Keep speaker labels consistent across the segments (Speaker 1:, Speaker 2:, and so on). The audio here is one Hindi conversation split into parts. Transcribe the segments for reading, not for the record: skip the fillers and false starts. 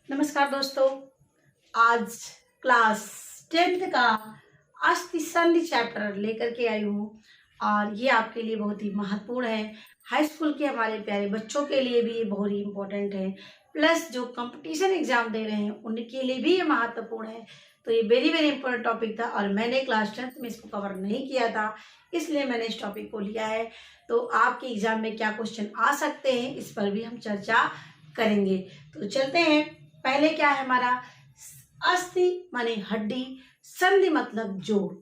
Speaker 1: नमस्कार दोस्तों। आज क्लास 10th का अस्थि संधि चैप्टर लेकर के आई हूँ और ये आपके लिए बहुत ही महत्वपूर्ण है। हाई स्कूल के हमारे प्यारे बच्चों के लिए भी ये बहुत ही इम्पोर्टेंट है, प्लस जो कंपटीशन एग्जाम दे रहे हैं उनके लिए भी ये महत्वपूर्ण है। तो ये वेरी वेरी इंपॉर्टेंट टॉपिक था और मैंने क्लास 10th में इसको कवर नहीं किया था, इसलिए मैंने इस टॉपिक को लिया है। तो आपके एग्जाम में क्या क्वेश्चन आ सकते हैं इस पर भी हम चर्चा करेंगे। तो चलते हैं। पहले क्या है हमारा, अस्थि माने हड्डी, संधि मतलब जोड़।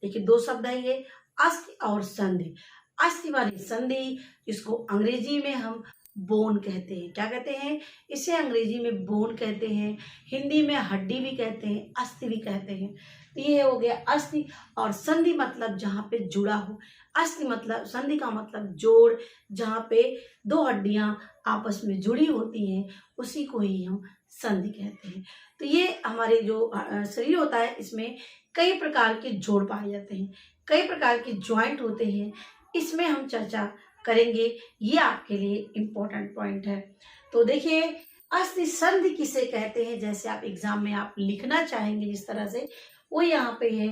Speaker 1: देखिए दो शब्द है ये, अस्थि और संधि। अस्थि माने संधि, जिसको अंग्रेजी में हम बोन कहते हैं। क्या कहते हैं? इसे अंग्रेजी में बोन कहते हैं, हिंदी में हड्डी भी कहते हैं, अस्थि भी कहते हैं। तो ये हो गया अस्थि। और संधि मतलब जहाँ पे जुड़ा हो। अस्थि मतलब, संधि का मतलब जोड़, जहाँ पे दो हड्डियां आपस में जुड़ी होती हैं उसी को ही हम संधि कहते हैं। तो ये हमारे जो शरीर होता है इसमें कई प्रकार के जोड़ पाए जाते हैं, कई प्रकार के ज्वाइंट होते हैं, इसमें हम चर्चा करेंगे। ये आपके लिए इम्पोर्टेंट पॉइंट है। तो देखिए, अस्थि संधि किसे कहते हैं, जैसे आप एग्जाम में आप लिखना चाहेंगे जिस तरह से, वो यहाँ पे है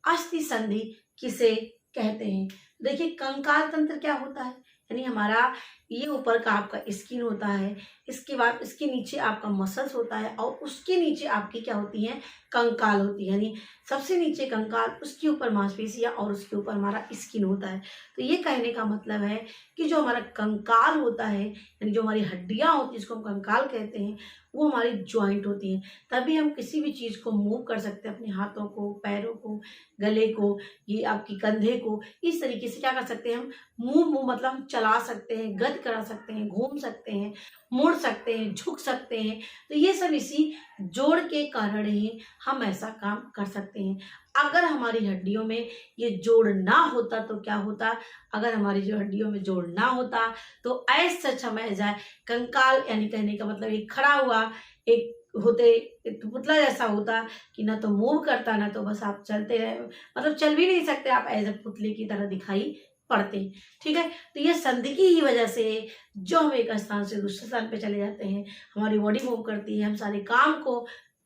Speaker 1: अस्थि संधि किसे कहते हैं। देखिए कंकाल तंत्र क्या होता है, यानी हमारा ये ऊपर का आपका स्किन होता है, इसके बाद इसके नीचे आपका मसल्स होता है और उसके नीचे आपकी क्या होती है, कंकाल होती है। यानी सबसे नीचे कंकाल, उसके ऊपर मांसपेशियां और उसके ऊपर हमारा स्किन होता है। तो ये कहने का मतलब है कि जो हमारा कंकाल होता है, यानी जो हमारी हड्डियां होती है जिसको हम कंकाल कहते हैं, वो हमारी ज्वाइंट होती हैं। तभी हम किसी भी चीज़ को मूव कर सकते हैं, अपने हाथों को, पैरों को, गले को, ये आपकी कंधे को, इस तरीके से क्या कर सकते हैं हम, मूव मतलब हम चला सकते हैं, गति करा सकते हैं, घूम सकते हैं, मुड़ सकते हैं, झुक सकते हैं। तो ये सब इसी जोड़ के कारण ही हम ऐसा काम कर सकते हैं। अगर हमारी हड्डियों में ये जोड़ ना होता तो क्या होता, अगर हमारी जो हड्डियों में जोड़ ना होता तो ऐसा सच हमें जाए कंकाल, यानी कहने का मतलब एक खड़ा हुआ एक होते, एक पुतला जैसा होता कि ना तो मूव करता, ना तो बस आप चलते रहे, मतलब चल भी नहीं सकते, आप एज ए पुतले की तरह दिखाई पड़ते। ठीक है, तो ये संधि की ही वजह से जो हम एक स्थान से दूसरे स्थान पे चले जाते हैं, हमारी बॉडी मूव करती है, हम सारे काम को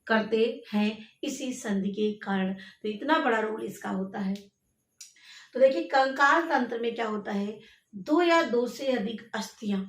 Speaker 1: करते हैं इसी संधि के कारण। तो इतना बड़ा रोल इसका होता है। तो देखिए कंकाल तंत्र में क्या होता है, दो या दो से अधिक अस्थियां,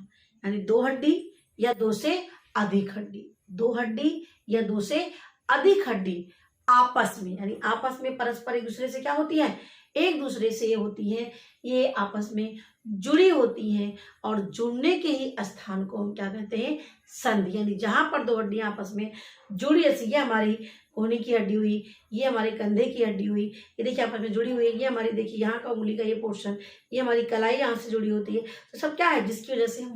Speaker 1: यानी दो हड्डी या दो से अधिक हड्डी, दो हड्डी या दो से अधिक हड्डी आपस में, यानी आपस में परस्पर एक दूसरे से क्या होती है, एक दूसरे से ये होती है, ये आपस में जुड़ी होती हैं। और जुड़ने के ही स्थान को हम क्या कहते हैं, संधि। यानी जहां पर दो हड्डियां आपस में जुड़ी, ऐसी ये हमारी कोहनी की हड्डी हुई, ये हमारे कंधे की हड्डी हुई, ये देखिए आपस में जुड़ी हुई है, ये हमारी देखिए यहाँ का उंगली का ये पोर्शन, ये हमारी कलाई यहाँ से जुड़ी होती है। तो सब क्या है, जिसकी वजह से हम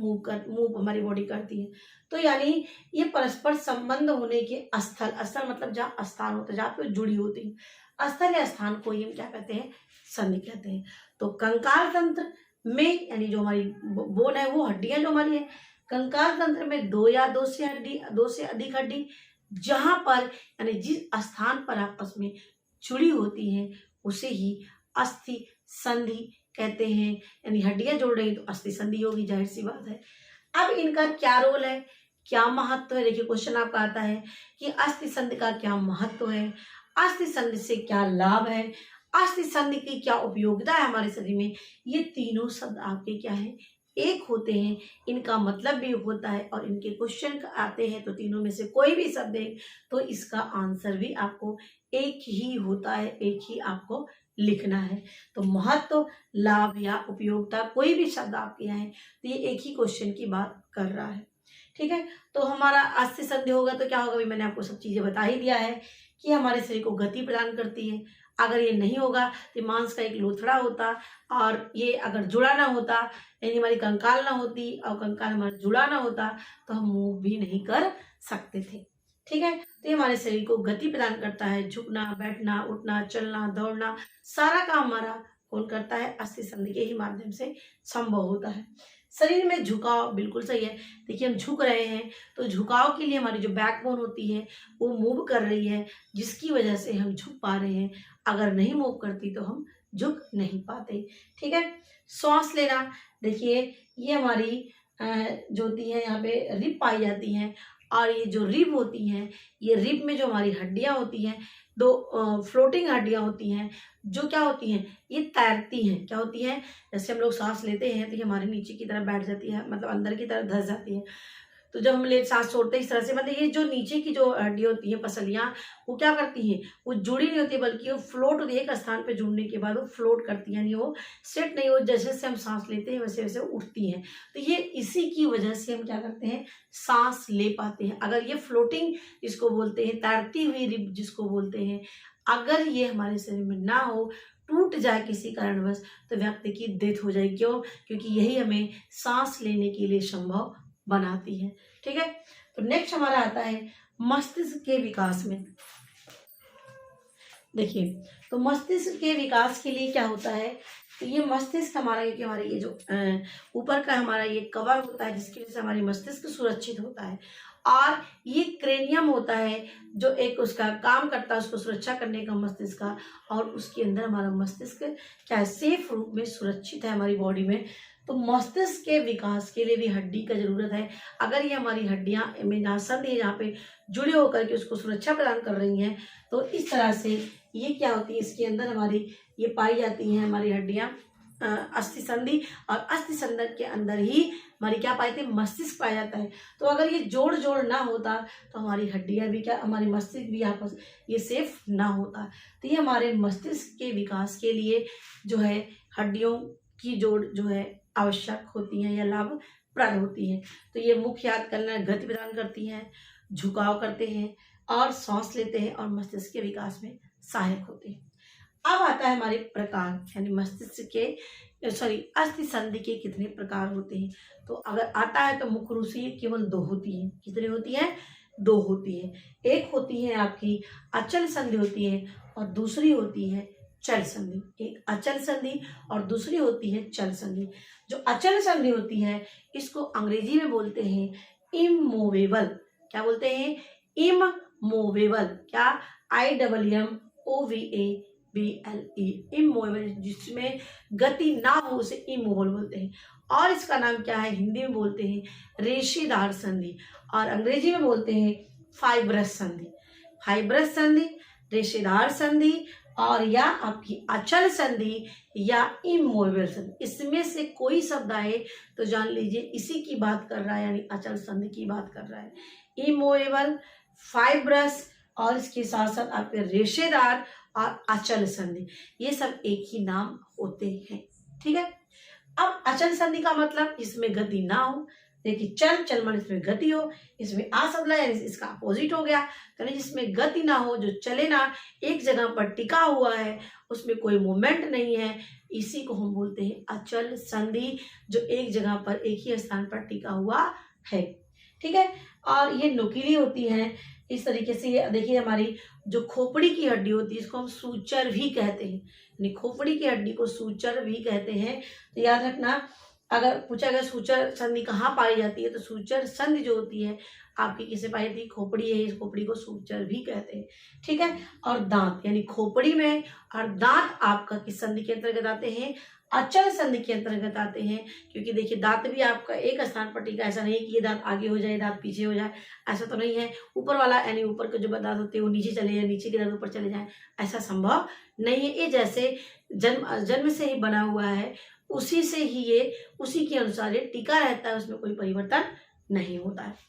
Speaker 1: मूव हमारी बॉडी करती है। तो यानी ये परस्पर संबंध होने के स्थल, स्थल मतलब जहाँ स्थान होता है, जहाँ पे जुड़ी होती है, स्थल या स्थान को ही हम क्या कहते हैं, संधि कहते हैं। तो कंकाल तंत्र में, यानी जो हमारी बोन है, वो हड्डियां जो हमारी है, कंकाल तंत्र में दो या दो से हड्डी, दो से अधिक हड्डी, जहां पर यानी जिस स्थान पर आपस में जुड़ी होती हैं उसे ही अस्थि संधि कहते हैं। यानी हड्डियां जोड़ रही तो अस्थि संधि होगी, जाहिर सी बात है। अब इनका क्या रोल है, क्या महत्व है, देखिए क्वेश्चन आपका आता है कि अस्थि संधि का क्या महत्व है, अस्थि संधि से क्या लाभ है, अस्थि संधि की क्या उपयोगिता है हमारे शरीर में। ये तीनों शब्द आपके क्या है, एक होते हैं, इनका मतलब भी होता है और इनके क्वेश्चन आते हैं तो तीनों में से कोई भी शब्द है तो इसका आंसर भी आपको एक ही होता है, एक ही आपको लिखना है। तो महत्व, लाभ या उपयोगिता कोई भी शब्द आपके यहाँ है तो ये एक ही क्वेश्चन की बात कर रहा है। ठीक है, तो हमारा अस्थि संधि होगा तो क्या होगा, भी मैंने आपको सब चीजें बता ही दिया है कि हमारे शरीर को गति प्रदान करती है। अगर ये नहीं होगा तो मांस का एक लोथड़ा होता, और ये अगर जुड़ा ना होता, यानी हमारी कंकाल ना होती और कंकाल हमारा जुड़ा ना होता तो हम मूव भी नहीं कर सकते थे। ठीक है, तो ये हमारे शरीर को गति प्रदान करता है, झुकना, बैठना, उठना, चलना, दौड़ना, सारा काम हमारा कौन करता है, अस्थि संधि के ही माध्यम से संभव होता है। शरीर में झुकाव बिल्कुल सही है, देखिए हम झुक रहे हैं तो झुकाव के लिए हमारी जो बैकबोन होती है वो मूव कर रही है, जिसकी वजह से हम झुक पा रहे हैं। अगर नहीं मूव करती तो हम झुक नहीं पाते। ठीक है, श्वास लेना, देखिए ये हमारी जो होती है यहाँ पे रिप पाई जाती हैं और ये जो रिब होती हैं, ये रिब में जो हमारी हड्डियां होती हैं, दो फ्लोटिंग हड्डियां होती हैं, जो क्या होती हैं, ये तैरती हैं। क्या होती हैं, जैसे हम लोग सांस लेते हैं तो ये हमारे नीचे की तरफ बैठ जाती है, मतलब अंदर की तरफ धस जाती है। तो जब हम ले सांस छोड़ते हैं इस तरह से, मतलब ये जो नीचे की जो हड्डी होती है, पसलियाँ, वो क्या करती हैं, वो जुड़ी नहीं होती, बल्कि वो फ्लोट होती है। एक स्थान पे जुड़ने के बाद वो फ्लोट करती है, यानी वो सेट नहीं हो, जैसे जैसे हम सांस लेते हैं वैसे वैसे उठती हैं। तो ये इसी की वजह से हम क्या करते हैं, सांस ले पाते हैं। अगर ये फ्लोटिंग जिसको बोलते हैं, तैरती हुई रिब जिसको बोलते हैं, अगर ये हमारे शरीर में ना हो, टूट जाए किसी कारणवश, तो व्यक्ति की डेथ हो जाएगी। क्यों? क्योंकि यही हमें सांस लेने के लिए संभव बनाती है। ठीक है, तो नेक्स्ट हमारा आता है मस्तिष्क के विकास में। देखिए, तो मस्तिष्क के विकास के लिए क्या होता है, तो ये मस्तिष्क हमारा, क्योंकि हमारे ये जो ऊपर का हमारा ये कवर होता है, जिसकी वजह से हमारी मस्तिष्क सुरक्षित होता है, और ये क्रेनियम होता है जो एक उसका काम करता है, उसको सुरक्षा करने का मस्तिष्क का, और उसके अंदर हमारा मस्तिष्क क्या है, सेफ रूप में सुरक्षित है हमारी बॉडी में। तो मस्तिष्क के विकास के लिए भी हड्डी का जरूरत है। अगर ये हमारी हड्डियां में नासंदी यहाँ पे जुड़े होकर के उसको सुरक्षा प्रदान कर रही हैं, तो इस तरह से ये क्या होती है, इसके अंदर हमारी ये पाई जाती हैं हमारी हड्डियां, अस्थि संधि, और अस्थि संधि के अंदर ही हमारी क्या पाई थी, मस्तिष्क पाया जाता है। तो अगर ये जोड़ ना होता तो हमारी हड्डियां भी क्या, हमारी मस्तिष्क भी आपस ये सेफ ना होता। तो ये हमारे मस्तिष्क के विकास के लिए जो है हड्डियों की जोड़ जो है आवश्यक होती हैं या लाभप्रद होती हैं। तो ये मुख्य याद करना, गति प्रदान करती हैं, झुकाव करते हैं, और सांस लेते हैं, और मस्तिष्क के विकास में सहायक होते हैं। अब आता है हमारे प्रकार, यानी मस्तिष्क के अस्थि संधि के कितने प्रकार होते हैं। तो अगर आता है तो मुख्य रूप से केवल दो होती हैं। कितनी होती हैं? दो होती है। एक होती है आपकी अचल संधि होती है, और दूसरी होती है चल संधि। एक अचल संधि और दूसरी होती है चल संधि। जो अचल संधि होती है इसको अंग्रेजी में बोलते हैं इमूवेबल। क्या बोलते हैं? इमूवेबल। क्या? IMMOVABLE, इमूवेबल, जिसमें गति ना हो उसे इमूवेबल बोलते हैं। और इसका नाम क्या है? हिंदी में बोलते हैं रेशेदार संधि, और अंग्रेजी में बोलते हैं फाइब्रस संधि। फाइब्रस संधि, रेशेदार संधि, और या आपकी अचल संधि या इमूवेबल संधि। इसमें से कोई शब्द आए तो जान लीजिए इसी की बात कर रहा है, यानी अचल संधि की बात कर रहा है। इमूवेबल, फाइब्रस, और इसके साथ साथ आपके रेशेदार और अचल संधि, ये सब एक ही नाम होते हैं। ठीक है। अब अचल संधि का मतलब इसमें गति ना हो। देखिए, चल मन इसमें गति हो, इसमें आ शब्द है, इसका अपोजिट हो गया। तो जिसमें गति ना हो, जो चले ना, एक जगह पर टिका हुआ है, उसमें कोई मूवमेंट नहीं है, इसी को हम बोलते हैं अचल संधि, जो एक जगह पर एक ही स्थान पर टिका हुआ है। ठीक है। और ये नुकीली होती है इस तरीके से। ये देखिए, हमारी जो खोपड़ी की हड्डी होती है इसको हम सूचर भी कहते हैं, यानी खोपड़ी की हड्डी को सूचर भी कहते हैं। तो याद रखना, अगर पूछा गया सूचर संधि कहाँ पाई जाती है, तो सूचर संधि जो होती है आपकी किसे पाई जाती है? खोपड़ी है, इस खोपड़ी को सूचर भी कहते हैं। ठीक है। और दांत, यानी खोपड़ी में, और दांत आपका किस संधि के अंतर्गत आते हैं? अचल संधि के अंतर्गत आते हैं। क्योंकि देखिए, दांत भी आपका एक स्थान पर टिका, ऐसा नहीं है कि ये दांत आगे हो जाए, दांत पीछे हो जाए, ऐसा तो नहीं है। ऊपर वाला, यानी ऊपर के जो दांत होते हैं वो नीचे चले जाए, नीचे के दांत ऊपर चले जाए, ऐसा संभव नहीं है। ये जैसे जन्म से ही बना हुआ है, उसी से ही ये, उसी के अनुसार ये टिका रहता है, उसमें कोई परिवर्तन नहीं होता है।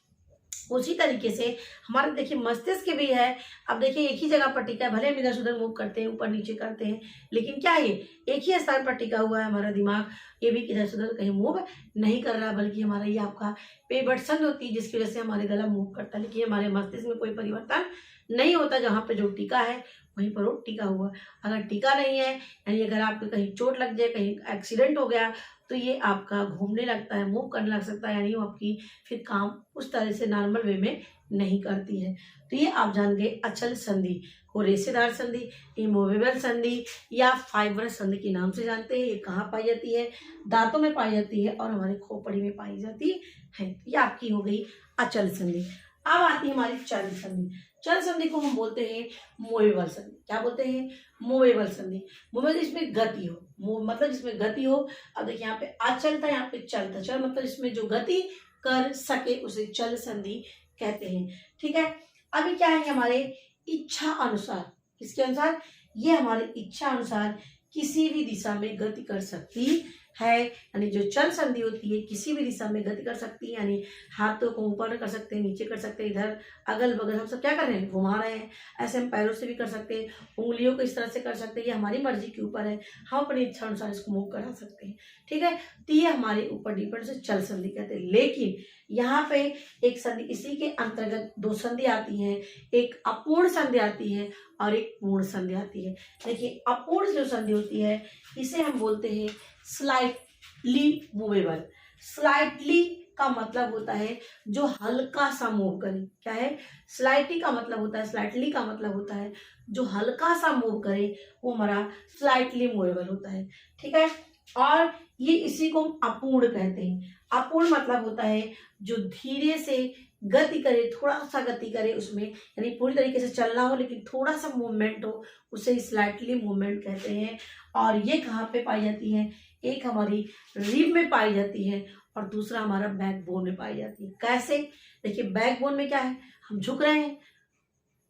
Speaker 1: उसी तरीके से हमारे देखिए मस्तिष्क भी है। अब देखिए, एक ही जगह पर टिका है, भले हम इधर उधर मूव करते हैं, ऊपर नीचे करते हैं, लेकिन क्या है, ये एक ही स्थान पर टिका हुआ है हमारा दिमाग। ये भी इधर से उधर कहीं मूव नहीं कर रहा, बल्कि हमारा ये आपका पेट संध होती है, जिसकी वजह से हमारे गला मूव करता है, लेकिन हमारे मस्तिष्क में कोई परिवर्तन नहीं होता। जहाँ पे जो टिका है वहीं पर वो टिका हुआ। अगर टिका नहीं है, यानी अगर आपको कहीं चोट लग जाए, कहीं एक्सीडेंट हो गया, तो ये आपका घूमने लगता है, मूव करने लग सकता है, यानी वो आपकी फिर काम उस तरह से नॉर्मल वे में नहीं करती है। तो ये आप जान गए अचल संधि को रेशेदार संधि, इमूवेबल संधि या फाइब्रस संधि के नाम से जानते हैं। ये कहाँ पाई जाती है? दांतों में पाई जाती है और हमारे खोपड़ी में पाई जाती है। ये आपकी हो गई अचल संधि। अब आती है हमारी चल संधि। चल संधि को हम बोलते हैं मूवेबल संधि। क्या बोलते हैं? मूवेबल संधि। मूवेबल, इसमें गति हो, मतलब जिसमें गति हो। अब देखिए, यहाँ पे अचल था, यहाँ पे चल था। चल मतलब इसमें जो गति कर सके उसे चल संधि कहते हैं। ठीक है, अभी क्या है हमारे इच्छा अनुसार, किसके अनुसार, ये हमारी इच्छा अनुसार किसी भी दिशा में गति कर सकती है, यानी जो चल संधि होती है किसी भी दिशा में गति कर सकती है, यानी हाथों को ऊपर कर सकते हैं, नीचे कर सकते हैं, इधर अगल बगल हम सब क्या कर रहे हैं, घुमा रहे हैं। ऐसे हम पैरों से भी कर सकते हैं, उंगलियों को इस तरह से कर सकते हैं, ये हमारी मर्जी के ऊपर है, हम अपनी इच्छा अनुसार इसको मूव करा सकते हैं। ठीक है, तो ये हमारे ऊपर डिपेंड से चल संधि कहते हैं। लेकिन यहाँ पे एक संधि, इसी के अंतर्गत दो संधि आती हैं, एक अपूर्ण संधि आती है और एक पूर्ण संधि आती है। देखिए, अपूर्ण जो संधि होती है इसे हम बोलते हैं स्लाइटली मूवेबल। स्लाइटली का मतलब होता है जो हल्का सा मूव करे। क्या है, स्लाइटली का मतलब होता है, स्लाइटली का मतलब होता है जो हल्का सा मूव करे, वो हमारा स्लाइटली मूवेबल होता है। ठीक है, और ये इसी को हम अपूर्ण कहते हैं। अपूर्ण मतलब होता है जो धीरे से गति करे, थोड़ा सा गति करे उसमें, यानी पूरी तरीके से चलना हो लेकिन थोड़ा सा मूवमेंट हो, उसे स्लाइटली मूवमेंट कहते हैं। और ये कहाँ पे पाई जाती है, एक हमारी रिब में पाई जाती है और दूसरा हमारा बैकबोन में पाई जाती है। कैसे, देखिए बैकबोन में क्या है, हम झुक रहे हैं,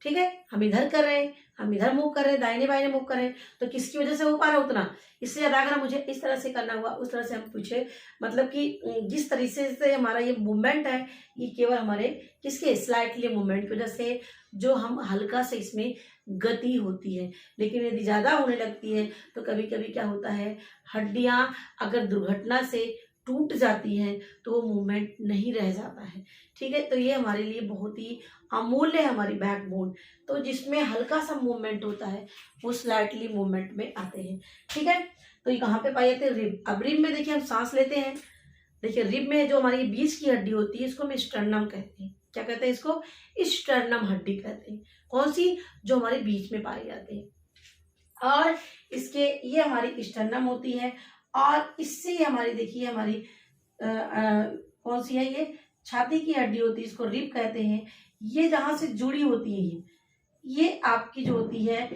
Speaker 1: ठीक है, हम इधर कर रहे हैं, हम इधर मूव कर रहे हैं, दाहिने बाइने मूव कर रहे हैं, तो किसकी वजह से हो पा रहा है उतना, इससे ज्यादा अगर मुझे इस तरह से करना हुआ, उस तरह से हम पूछे, मतलब कि जिस तरीके से हमारा ये मूवमेंट है ये केवल हमारे किसके, स्लाइटली मूवमेंट की वजह से जो हम हल्का से इसमें गति होती है। लेकिन यदि ज्यादा होने लगती है तो कभी कभी क्या होता है, हड्डियां अगर दुर्घटना से टूट जाती हैं तो वो मूवमेंट नहीं रह जाता है। ठीक है, तो ये हमारे लिए बहुत ही अमूल्य है हमारी बैकबोन। तो जिसमें हल्का सा मूवमेंट होता है वो स्लाइटली मूवमेंट में आते हैं। ठीक है, तो ये कहाँ पे पाए जाते हैं, रिब। अब रिब में देखिए हम सांस लेते हैं, देखिए रिब में जो हमारी बीच की हड्डी होती है इसको हम स्टर्नम कहते हैं। क्या कहते हैं इसको, स्टर्नम हड्डी कहते हैं। कौन सी, जो हमारे बीच में पाई जाती है। और इसके ये हमारी स्टर्नम होती है और इससे हमारी, देखिए हमारी कौन सी है, ये छाती की हड्डी होती है, इसको रिब कहते हैं। ये जहां से जुड़ी होती है ये आपकी जो होती है,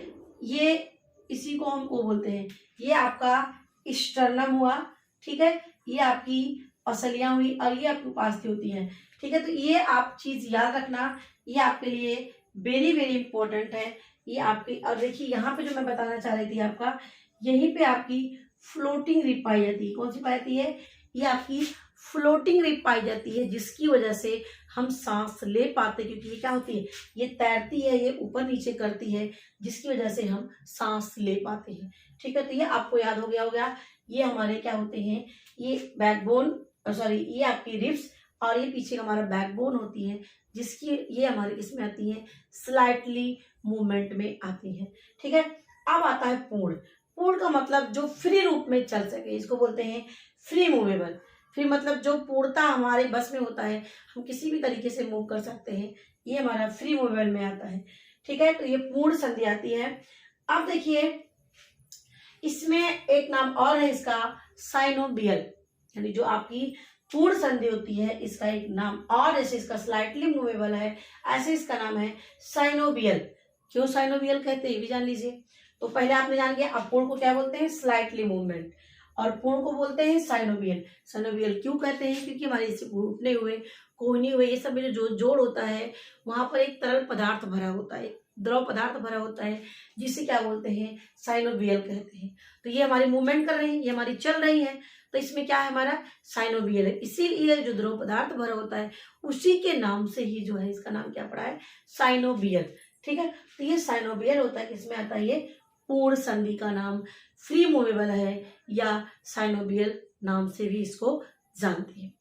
Speaker 1: ये इसी को हम वो बोलते हैं, ये आपका स्टर्नम हुआ। ठीक है, ये आपकी पसलियां हुई और ये आपकी उपास्थि होती है। ठीक है, तो ये आप चीज याद रखना, ये आपके लिए वेरी वेरी इंपॉर्टेंट है। ये आपकी, और देखिए यहाँ पे जो मैं बताना चाह रही थी आपका, यहीं पे आपकी फ्लोटिंग रिब पाई जाती है। कौन सी पाई जाती है, ये आपकी फ्लोटिंग रिब पाई जाती है, जिसकी वजह से हम सांस ले पाते, क्योंकि ये क्या होती है, ये तैरती है, ये ऊपर नीचे करती है, जिसकी वजह से हम सांस ले पाते हैं। ठीक है, तो ये आपको याद हो गया होगा। ये हमारे क्या होते हैं, ये बैकबोन, सॉरी ये आपकी रिब्स और ये पीछे हमारा बैकबोन होती है, जिसकी ये हमारी इसमें आती है, स्लाइटली मूवमेंट में आती है। ठीक है, अब आता है पूर्ण। पूर्ण का मतलब जो फ्री रूप में चल सके, इसको बोलते हैं फ्री मूवेबल। फ्री मतलब जो पूर्णता हमारे बस में होता है, हम किसी भी तरीके से मूव कर सकते हैं, ये हमारा फ्री मूवेबल में आता है। ठीक है, तो ये पूर्ण संधि आती है। अब देखिए इसमें एक नाम और है इसका, साइनोबियल, यानी जो आपकी पूर्ण संधि होती है इसका एक नाम और, जैसे इसका स्लाइटली मूवेबल है ऐसे इसका नाम है साइनोबियल। क्यों साइनोबियल कहते हैं ये भी जान लीजिए। तो पहले आपने जान लिया, अपूर्ण को क्या बोलते हैं, स्लाइटली मूवमेंट, और पूर्ण को बोलते हैं साइनोबियल। साइनोबियल क्यों कहते हैं, क्योंकि हमारे इसे घुटने हुए, कोहनी हुए, ये सब में जो जोड़ होता है वहां पर एक तरल पदार्थ भरा होता है, द्रव पदार्थ भरा होता है, जिसे क्या बोलते हैं, साइनोबियल कहते हैं। तो ये हमारी मूवमेंट कर रही है, ये हमारी चल रही है, तो इसमें क्या है, हमारा साइनोबियल है। इसीलिए जो द्रव पदार्थ भरा होता है उसी के नाम से ही जो है इसका नाम क्या पड़ा है, साइनोबियल। ठीक है, तो ये साइनोबियल होता है, किसमें आता है, ये पूर्ण संधि का नाम फ्री मूवेबल है या साइनोबियल नाम से भी इसको जानते हैं।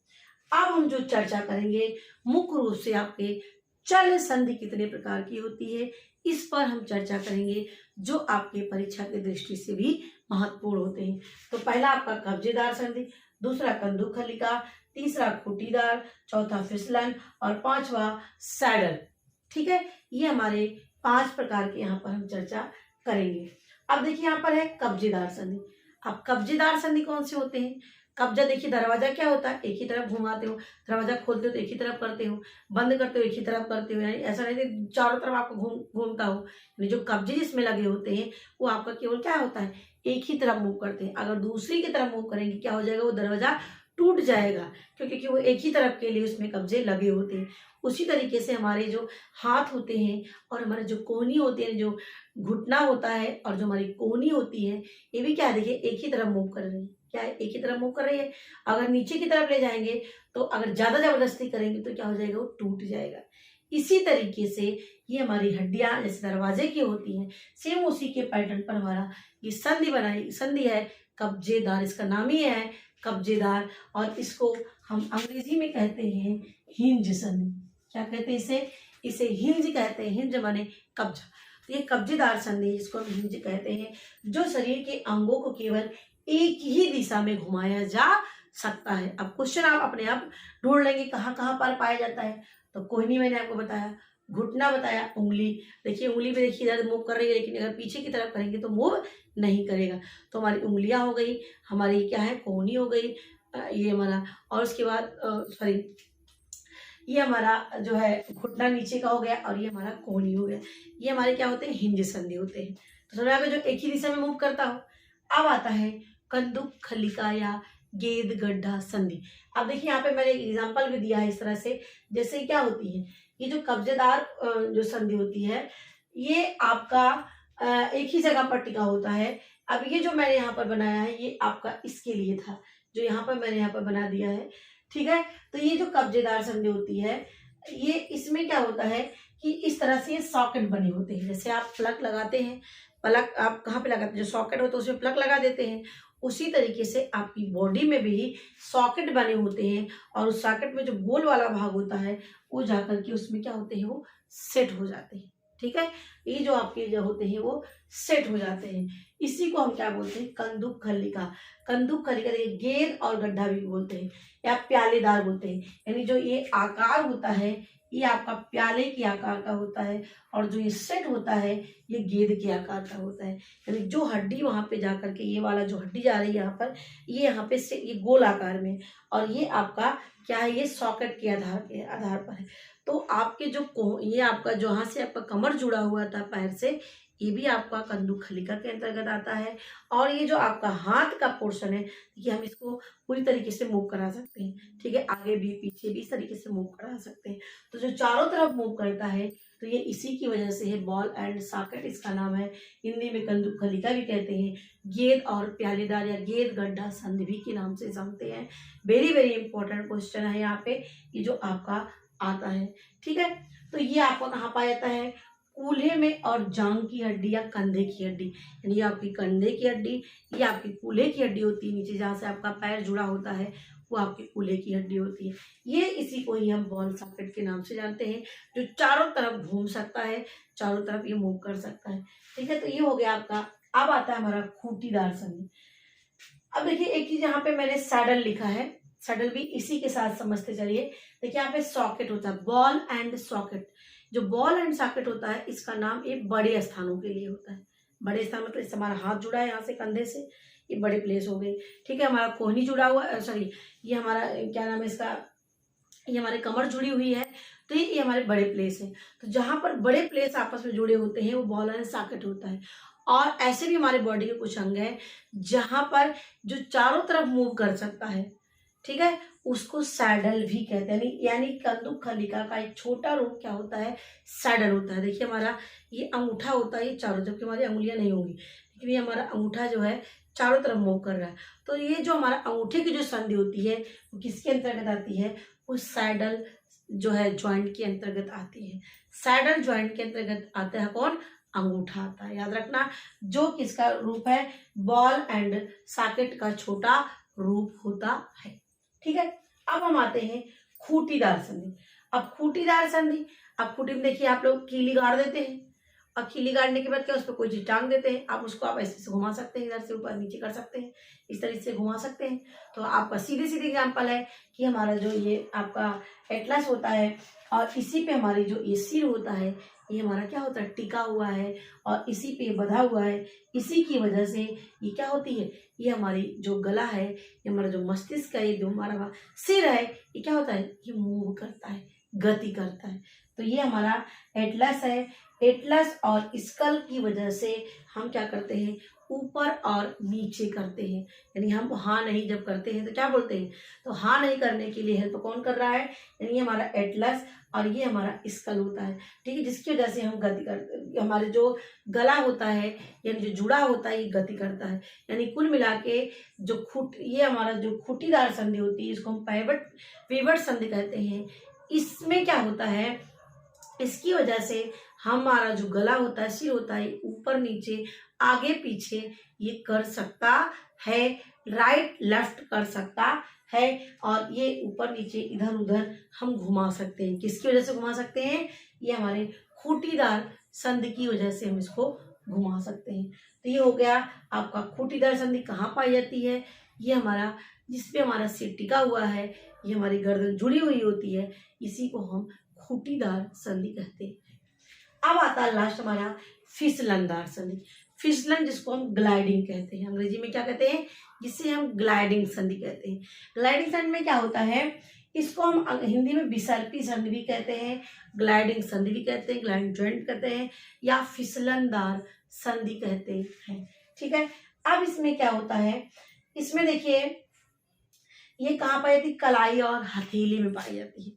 Speaker 1: अब हम जो चर्चा करेंगे मुख्य रूप से आपके चल संधि कितने प्रकार की होती है, इस पर हम चर्चा करेंगे, जो आपके परीक्षा की दृष्टि से भी महत्वपूर्ण होते हैं। तो पहला आपका कब्जेदार संधि, दूसरा कंदुकखलिका, तीसरा खूंटीदार, चौथा फिसलन और पांचवा सैडल। ठीक है, ये हमारे 5 प्रकार के यहाँ पर हम चर्चा करेंगे। अब देखिए यहाँ पर है कब्जेदार संधि। अब कब्जेदार संधि कौन से होते हैं, कब्जा, देखिए दरवाजा क्या होता है, एक ही तरफ घुमाते हो, दरवाजा खोलते हो तो एक ही तरफ करते हो, बंद करते हो एक ही तरफ करते हो, यानी ऐसा नहीं कि चारों तरफ आपको घूमता हो। यानी जो कब्जे जिसमें लगे होते हैं वो आपका केवल क्या होता है, एक ही तरफ मूव करते हैं। अगर दूसरी की तरफ मूव करेंगे क्या हो जाएगा, वो दरवाजा टूट जाएगा, क्योंकि वो एक ही तरफ के लिए उसमें कब्जे लगे होते हैं। उसी तरीके से हमारे जो हाथ होते हैं और हमारे जो कोहनी होते हैं, जो घुटना होता है और जो हमारी कोहनी होती है, ये भी क्या है, देखिए एक ही तरफ मूव कर रही है। क्या है, एक ही तरफ मूव कर रही है। अगर नीचे की तरफ ले जाएंगे तो अगर ज़्यादा ज़बरदस्ती करेंगे तो क्या हो जाएगा, वो टूट जाएगा। इसी तरीके से ये हमारी हड्डियां जैसे दरवाजे की होती हैं, सेम उसी के पैटर्न पर हमारा ये संधि है कब्जेदार, इसका नाम ही है कब्जेदार। और इसको हम अंग्रेजी में कहते हैं हिंज संधि। क्या कहते हैं इसे, इसे हिंज कहते हैं। हिंज माने कब्जा। तो ये कब्जेदार संधि जिसको हम हिंज कहते हैं, जो शरीर के अंगों को केवल एक ही दिशा में घुमाया जा सकता है। अब क्वेश्चन आप अपने आप ढूंढ लेंगे कहाँ कहाँ पर पाया जाता है। तो कोहनी मैंने आपको बताया, घुटना बताया, उंगली, देखिए उंगली पे देखिए इधर मूव कर रही है, लेकिन अगर पीछे की तरफ करेंगे तो मूव नहीं करेगा। तो हमारी उंगलियां हो गई, हमारी क्या है, कोहनी हो गई, ये हमारा, और उसके बाद सॉरी ये हमारा जो है घुटना नीचे का हो गया, और ये हमारा कोहनी हो गया। ये हमारे क्या होते हैं, हिंज संधि होते हैं। तो समझ आ गया, जो एक ही दिशा में मूव करता हो। अब आता है कंदुक खलिका या गेंद गड्ढा संधि। अब देखिए यहाँ पे मैंने एक एग्जांपल भी दिया है इस तरह से, जैसे क्या होती है, ये जो कब्जेदार जो संधि होती है, ये आपका एक ही जगह पर टिका होता है। अब ये जो मैंने यहाँ पर बनाया है, ये आपका इसके लिए था, जो यहाँ पर मैंने यहाँ पर बना दिया है, ठीक है। तो ये जो कब्जेदार संधि होती है, ये इसमें क्या होता है कि इस तरह से ये सॉकेट बने होते हैं। जैसे आप प्लग लगाते हैं, प्लग आप कहाँ पे लगाते हैं, जो सॉकेट होता है उसमें प्लग लगा देते हैं, उसी तरीके से आपकी बॉडी में भी सॉकेट बने होते हैं। और उस सॉकेट में जो गोल वाला भाग होता है, वो जाकर के उसमें क्या होते हैं, वो सेट हो जाते हैं, ठीक है। ये जो आपके जो होते हैं वो सेट हो जाते हैं। इसी को हम क्या बोलते हैं, कंदुक खलिका। कंदुक खलिका गेंद और गड्ढा भी बोलते हैं, या प्यालेदार बोलते हैं। यानी जो ये आकार होता है, ये आपका प्याले के आकार का होता है, और जो ये सेट होता है, ये गेंद के आकार का होता है। यानी जो हड्डी वहां पे जाकर के, ये वाला जो हड्डी जा रही है यहाँ पर, ये यहाँ पे से ये गोल आकार में, और ये आपका क्या है, ये सॉकेट के आधार पर है। तो आपके जो ये आपका जहाँ से आपका कमर जुड़ा हुआ था पैर से, ये भी आपका कंदुक खलिका के अंतर्गत आता है। और ये जो आपका हाथ का पोर्शन है, ये हम इसको पूरी तरीके से मूव करा सकते हैं, ठीक है, आगे भी पीछे भी इस तरीके से मूव करा सकते हैं। तो जो चारों तरफ मूव करता है, तो ये इसी की वजह से है, बॉल एंड सॉकेट इसका नाम है। हिंदी में कंदुक खलिका भी कहते हैं, गेंद और प्यालेदार या गेंद गड्ढा संधि भी के नाम से जानते हैं। वेरी वेरी इंपॉर्टेंट क्वेश्चन है यहाँ पे, ये जो आपका आता है, ठीक है। तो ये आपको कहाँ पाया जाता है, कूल्हे में और जांग की हड्डी या कंधे की हड्डी। यानी आपकी कंधे की हड्डी, ये आपकी कूल्हे की हड्डी होती है, नीचे जहाँ से आपका पैर जुड़ा होता है वो आपकी कूल्हे की हड्डी होती है। ये इसी को ही हम बॉल सॉकेट के नाम से जानते हैं, जो चारों तरफ घूम सकता है, चारों तरफ ये मूव कर सकता है, ठीक है। तो ये हो गया आपका। अब आता है हमारा खूंटीदार संधि। अब देखिए एक चीज यहाँ पे मैंने सैडल लिखा है, सैडल भी इसी के साथ समझते चलिए। देखिए यहाँ पे सॉकेट होता है, बॉल एंड सॉकेट। जो बॉल एंड सॉकेट होता है, इसका नाम ये बड़े स्थानों के लिए होता है। बड़े स्थान मतलब इससे हमारा हाथ जुड़ा है यहाँ से कंधे से, ये बड़े प्लेस हो गए, ठीक है। हमारा कोहनी जुड़ा हुआ, सॉरी ये हमारा क्या नाम है इसका, ये हमारे कमर जुड़ी हुई है, तो ये हमारे बड़े प्लेस है। तो जहां पर बड़े प्लेस आपस में जुड़े होते हैं, वो बॉल एंड सॉकेट होता है। और ऐसे भी हमारे बॉडी के कुछ अंग हैं जहां पर जो चारों तरफ मूव कर सकता है, ठीक है, उसको सैडल भी कहते हैं। यानी कंदुक खलिका का एक छोटा रूप क्या होता है, सैडल होता है। देखिए हमारा ये अंगूठा होता है, ये चारों, जबकि हमारी अंगुलियां नहीं होंगी, लेकिन ये हमारा अंगूठा जो है चारों तरफ मूव कर रहा है। तो ये जो हमारा अंगूठे की जो संधि होती है, वो किसके अंतर्गत आती है, वो सैडल जो है ज्वाइंट के अंतर्गत आती है। सैडल ज्वाइंट के अंतर्गत आता है कौन, अंगूठा आता है, याद रखना, जो किसका रूप है, बॉल एंड सॉकेट का छोटा रूप होता है, ठीक है। अब हम आते हैं खूंटीदार संधि। अब खूंटीदार संधि, अब खूंटी में देखिए आप लोग कीली गाड़ देते हैं, और कीली गाड़ने के बाद क्या, उस पर कोई चीज टांग देते हैं। आप उसको आप ऐसे से घुमा सकते हैं, इधर से ऊपर नीचे कर सकते हैं, इस तरीके से घुमा सकते हैं। तो आपका सीधे सीधे एग्जाम्पल है कि हमारा जो ये आपका एटलस होता है, और इसी पे हमारी जो ये सिर होता है, ये हमारा क्या होता है, टिका हुआ है, और इसी पे बंधा हुआ है। इसी की वजह से ये क्या होती है, ये हमारी जो गला है, ये हमारा जो मस्तिष्क है, ये जो हमारा सिर है, ये क्या होता है, ये मूव करता है, गति करता है। तो ये हमारा एटलस है। एटलस और स्कल की वजह से हम क्या करते हैं, ऊपर और नीचे करते हैं। यानी हम हाँ नहीं जब करते हैं तो क्या बोलते हैं, तो हाँ नहीं करने के लिए हेल्प कौन कर रहा है, यानी हमारा एटलस और ये हमारा स्कल होता है, ठीक है, जिसकी वजह से हम गति करते, हमारे जो गला होता है यानी जो जुड़ा होता है ये गति करता है। यानी कुल मिला के जो ये हमारा जो खूंटीदार संधि होती है इसको हम पिवट संधि कहते हैं। इसमें क्या होता है, इसकी वजह से हमारा जो गला होता है, सिर होता है, ऊपर नीचे आगे पीछे ये कर सकता है, राइट लेफ्ट कर सकता है, और ये ऊपर नीचे इधर उधर हम घुमा सकते हैं। किसकी वजह से घुमा सकते हैं, ये हमारे खूंटीदार संधि की वजह से हम इसको घुमा सकते हैं। तो ये हो गया आपका खूंटीदार संधि कहाँ पाई जाती है, ये हमारा जिसपे हमारा सिर टिका हुआ है, ये हमारी गर्दन जुड़ी हुई होती है, इसी को हम खूंटीदार संधि कहते हैं। अब आता है लास्ट हमारा फिसलनदार संधि। फिसलन जिसको हम ग्लाइडिंग कहते हैं, अंग्रेजी में क्या कहते हैं, जिसे हम ग्लाइडिंग संधि कहते हैं। ग्लाइडिंग संधि में क्या होता है, इसको हम हिंदी में विसर्पी संधि भी कहते हैं, ग्लाइडिंग संधि भी कहते हैं, ग्लाइडिंग जॉइंट कहते हैं, या फिसलनदार संधि कहते हैं। ठीक है, अब इसमें क्या होता है, इसमें देखिए ये कहाँ पाई जाती है, कलाई और हथेली में पाई जाती है।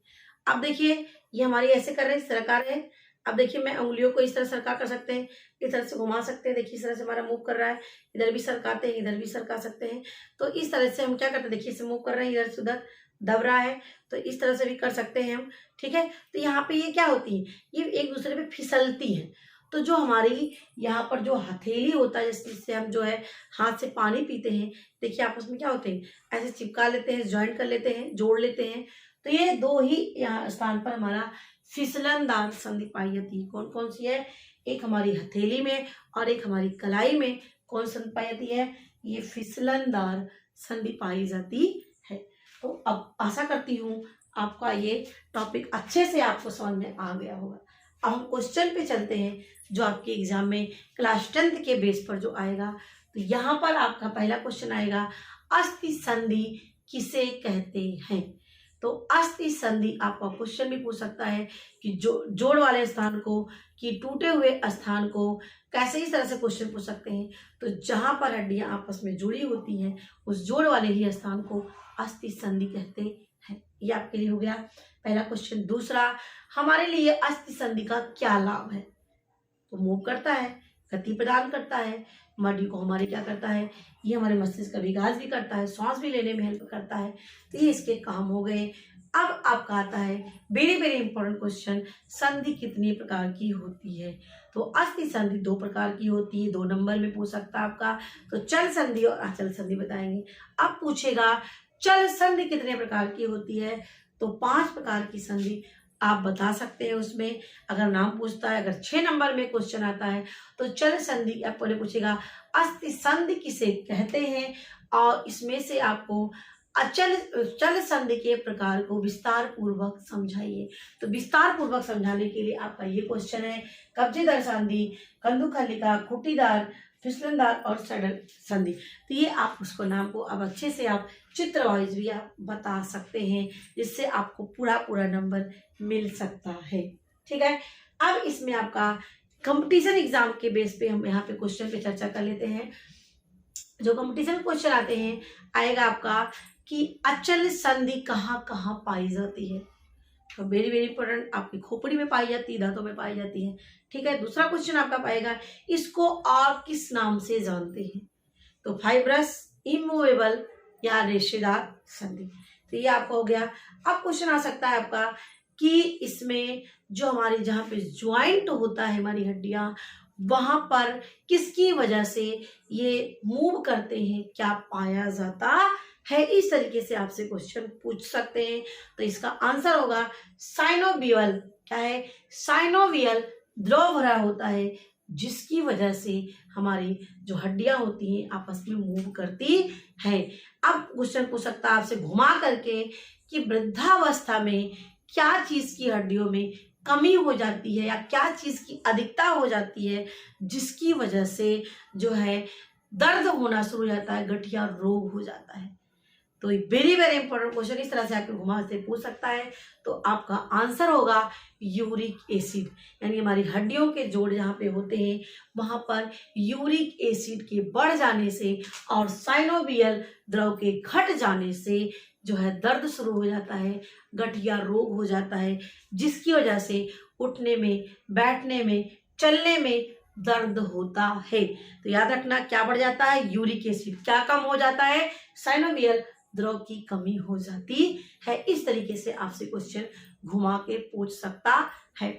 Speaker 1: अब देखिए ये हमारी ऐसे कर रहे हैं, सरकार है। अब देखिए मैं उंगलियों को इस तरह सरका कर सकते हैं, इस तरह से घुमा सकते हैं, देखिए इस तरह से हमारा मूव कर रहा है, इधर भी सरकाते हैं, इधर भी सरका सकते हैं। तो इस तरह से हम क्या करते हैं, देखिए इसे मूव कर रहे हैं, इधर से उधर दब रहा है, तो इस तरह से भी कर सकते हैं हम। ठीक है, तो यहाँ पे ये क्या होती है, ये एक दूसरे पे फिसलती है। तो जो हमारी यहाँ पर जो हथेली होता है, जिससे हम जो है हाथ से पानी पीते हैं, देखिए आपस में क्या होते हैं, ऐसे चिपका लेते हैं, ज्वाइंट कर लेते हैं, जोड़ लेते हैं। तो ये दो ही यहाँ स्थान पर हमारा फिसलनदार संधि पाई जाती है। कौन कौन सी है, एक हमारी हथेली में और एक हमारी कलाई में कौन संधि पाई जाती है, ये फिसलनदार संधि पाई जाती है। तो अब आशा करती हूँ आपका ये टॉपिक अच्छे से आपको समझ में आ गया होगा। अब हम क्वेश्चन पे चलते हैं जो आपके एग्जाम में क्लास 10th के बेस पर जो आएगा। तो यहाँ पर आपका पहला क्वेश्चन आएगा, अस्थि संधि किसे कहते हैं। तो अस्थि संधि आपका क्वेश्चन भी पूछ सकता है कि जोड़ वाले स्थान को, कि टूटे हुए स्थान को कैसे इस तरह से क्वेश्चन पूछ सकते हैं। तो जहां पर हड्डियां आपस में जुड़ी होती हैं उस जोड़ वाले ही स्थान को अस्थि संधि कहते हैं। ये आपके लिए हो गया पहला क्वेश्चन। दूसरा, हमारे लिए अस्थि संधि का क्या लाभ है, तो मूव करता है, गति प्रदान करता है, मड्डी को हमारे क्या करता है, ये हमारे मस्तिष्क का विकास भी करता है, सांस भी लेने में हेल्प करता है। तो ये इसके काम हो गए। अब आपका आता है वेरी वेरी इंपॉर्टेंट क्वेश्चन, संधि कितनी प्रकार की होती है। तो अस्थि संधि 2 प्रकार की होती है, 2 नंबर में पूछ सकता है आपका। तो चल संधि और अचल संधि बताएंगे। अब पूछेगा चल संधि कितने प्रकार की होती है, तो 5 प्रकार की संधि आप बता सकते हैं उसमें, अगर नाम पूछता है। अगर 6 नंबर में क्वेश्चन आता है तो चल संधि आप पहले पूछेगा अस्थि संधि किसे कहते हैं, और इसमें से आपको चल संधि के प्रकार को विस्तार पूर्वक समझाइए। तो विस्तार पूर्वक समझाने के लिए आपका ये क्वेश्चन है, कब्जेदार संधि, कंदुकलिका, खूंटीदार, फिसलनदार और सडल संधि। तो ये आप उसको नाम को अब अच्छे से आप चित्र वाइज भी आप बता सकते हैं, जिससे आपको पूरा नंबर मिल सकता है। ठीक है, अब इसमें आपका कंपटीशन एग्जाम के बेस पे हम यहाँ पे क्वेश्चन पे चर्चा कर लेते हैं। जो कंपटीशन क्वेश्चन आते हैं, आएगा आपका कि अचल संधि कहाँ कहाँ पाई जाती है। तो वेरी वेरी इंपॉर्टेंट, आपकी खोपड़ी में पाई जाती है, दांतों में पाई जाती है। ठीक है, दूसरा क्वेश्चन आपका पाएगा, इसको और किस नाम से जानते हैं। तो फाइब्रस, इमूवेबल या रेशेदार संधि। तो ये आपका हो गया। अब क्वेश्चन आ सकता है आपका कि इसमें जो हमारी जहाँ पे ज्वाइंट होता है हमारी हड्डियां, वहां पर किसकी वजह से ये मूव करते हैं, क्या पाया जाता है। इस तरीके से आपसे क्वेश्चन पूछ सकते हैं। तो इसका आंसर होगा साइनोवियल। क्या है, साइनोवियल द्रव भरा होता है, जिसकी वजह से हमारी जो हड्डियां होती हैं आपस में मूव करती हैं। अब क्वेश्चन पूछ सकता है आपसे घुमा करके कि वृद्धावस्था में क्या चीज की हड्डियों में कमी हो जाती है, या क्या चीज की अधिकता हो जाती है, जिसकी वजह से जो है दर्द होना शुरू हो जाता है, गठिया रोग हो जाता है। तो वेरी वेरी इंपॉर्टेंट क्वेश्चन इस तरह से आपको घुमा से पूछ सकता है। तो आपका आंसर होगा यूरिक एसिड, यानी हमारी हड्डियों के जोड़ जहाँ पे होते हैं वहाँ पर यूरिक एसिड के बढ़ जाने से और साइनोवियल द्रव के घट जाने से जो है दर्द शुरू हो जाता है, गठिया रोग हो जाता है, जिसकी वजह से उठने में, बैठने में, चलने में दर्द होता है। तो याद रखना क्या बढ़ जाता है, यूरिक एसिड। क्या कम हो जाता है, साइनोवियल द्रव की कमी हो जाती है। इस तरीके से आपसे क्वेश्चन घुमा के पूछ सकता है।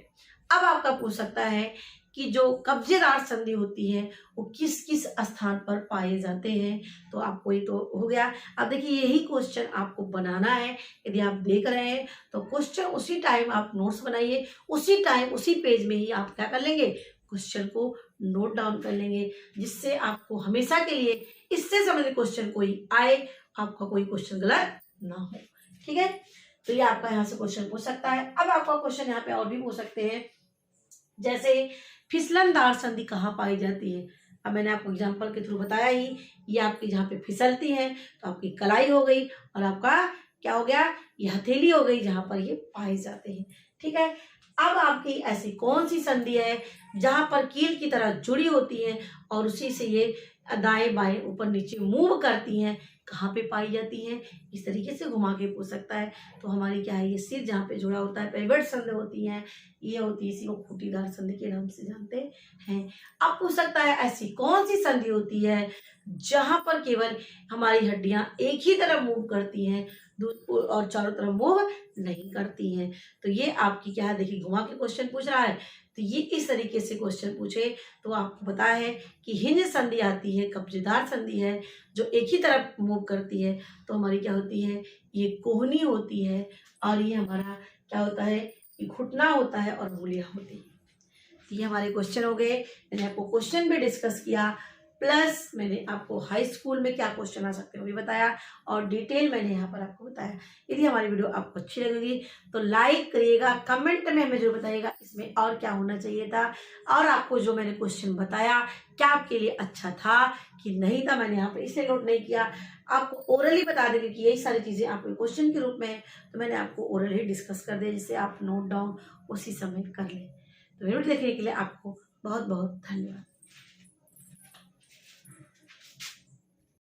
Speaker 1: अब आपका पूछ सकता है कि जो कब्जेदार संधि होती है वो किस किस स्थान पर पाए जाते हैं। तो आपको ये तो हो गया। अब देखिए यही क्वेश्चन आपको बनाना है। यदि आप देख रहे हैं तो क्वेश्चन उसी टाइम आप नोट्स बनाइए, उसी टाइम उसी पेज में ही आप क्या कर लेंगे, क्वेश्चन को नोट डाउन कर लेंगे, जिससे आपको हमेशा के लिए इससे संबंधित क्वेश्चन कोई आए, आपका कोई क्वेश्चन गलत ना हो। ठीक है, तो ये आपका यहाँ से क्वेश्चन पूछ सकता है। अब आपका क्वेश्चन यहाँ पे और भी पूछ सकते हैं, जैसे फिसलनदार संधि कहाँ पाई जाती है। अब मैंने आपको एग्जांपल के थ्रू बताया ही, ये आपकी जहाँ पे फिसलती है तो आपकी कलाई हो गई और आपका क्या हो गया, ये हथेली हो गई जहाँ पर ये पाए जाते हैं। ठीक है, अब आपकी ऐसी कौन सी संधि है जहाँ पर कील की तरह जुड़ी होती है और उसी से ये दाएं बाएं ऊपर नीचे मूव करती हैं, कहाँ पे पाई जाती हैं, इस तरीके से घुमा के पूछ सकता है। तो हमारी क्या है, ये सिर जहाँ पे जुड़ा होता है, पेवट संधि होती हैं, ये होती है, इसी को खूंटीदार संधि के नाम से जानते हैं। अब पूछ सकता है ऐसी कौन सी संधि होती है जहां पर केवल हमारी हड्डियां एक ही तरफ मूव करती हैं और चारों तरफ मूव नहीं करती हैं। तो ये आपकी क्या है, देखिए घुमा के क्वेश्चन पूछ रहा है। तो ये इस तरीके से क्वेश्चन पूछे तो आपको पता है कि हिंज संधि आती है, कब्जेदार संधि है जो एक ही तरफ मूव करती है। तो हमारी क्या होती है, ये कोहनी होती है और ये हमारा क्या होता है, ये घुटना होता है और उंगलियां होती है। ये हमारे क्वेश्चन हो गए। मैंने आपको क्वेश्चन भी डिस्कस किया, प्लस मैंने आपको हाई स्कूल में क्या क्वेश्चन आ सकते हैं वो भी बताया और डिटेल मैंने यहाँ पर आपको बताया। यदि हमारी वीडियो आपको अच्छी लगेगी तो लाइक करिएगा, कमेंट में हमें जो बताइएगा इसमें और क्या होना चाहिए था, और आपको जो मैंने क्वेश्चन बताया क्या आपके लिए अच्छा था कि नहीं था। मैंने यहाँ पर इसलिए नोट नहीं किया, आपको ओरली बता देंगे कि यही सारी चीज़ें आपको क्वेश्चन के रूप में है, तो मैंने आपको ओरल ही डिस्कस कर दिया जिससे आप नोट डाउन उसी समय कर लें। तो वीडियो देखने के लिए आपको बहुत बहुत धन्यवाद।